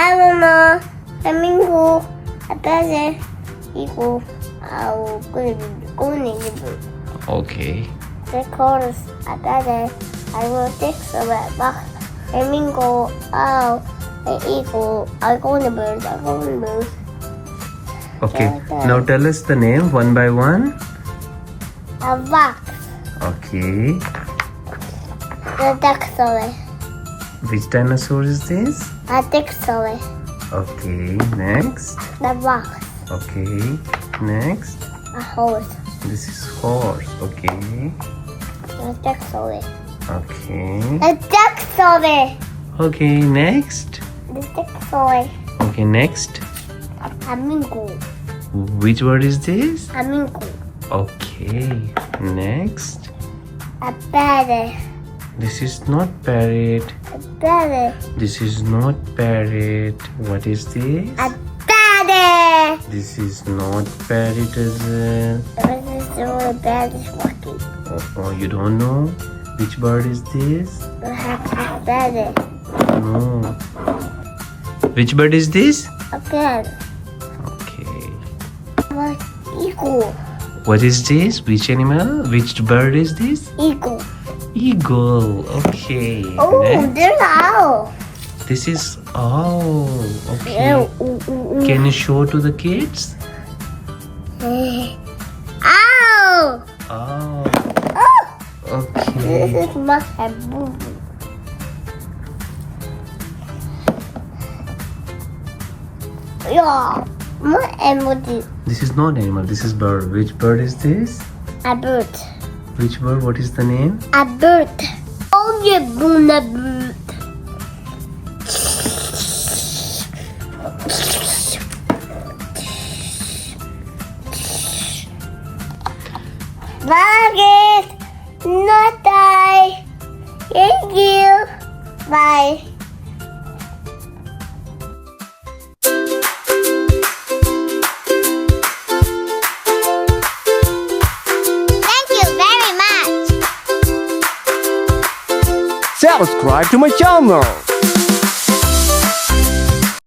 아무나 대민국 아빠들 이고 아우 꼬니 Okay. Because 아빠들 알고 텍스트에 막 대민국 아우 이고 알고는 물 Okay. Now tell us the name one by one. a box Okay. the dinosaur Which dinosaur is this? a dinosaur Okay. Next. the box Okay. Next. a horse This is horse. Okay. the dinosaur Okay. the dinosaur Okay. Next. the dinosaur Okay. Next. 대민국 Which word is this? 대민국 Okay. Next. 아빠들 This is not parrot. 아빠들 This is not parrot. What is this? 아빠들 This is not parrot, Azal. This is really bad walking. Oh, you don't know? Which bird is this? 아빠들 No. Which bird is this? 아빠들 Okay. 이거 What is this? Which animal? Which bird is this? 이거 Eagle. Okay. Oh, Next. there's owl. This is owl. Okay. Can you show to the kids? Owl. Oh. This Okay. is my boo. Yeah, my emoji. This is not animal. This is bird. Which bird is this? A bird. Which bird? What is the name? A bird. Oh, yeah, a bird. Margaret, not die. Thank you. Bye. Thank you very much. Subscribe to my channel.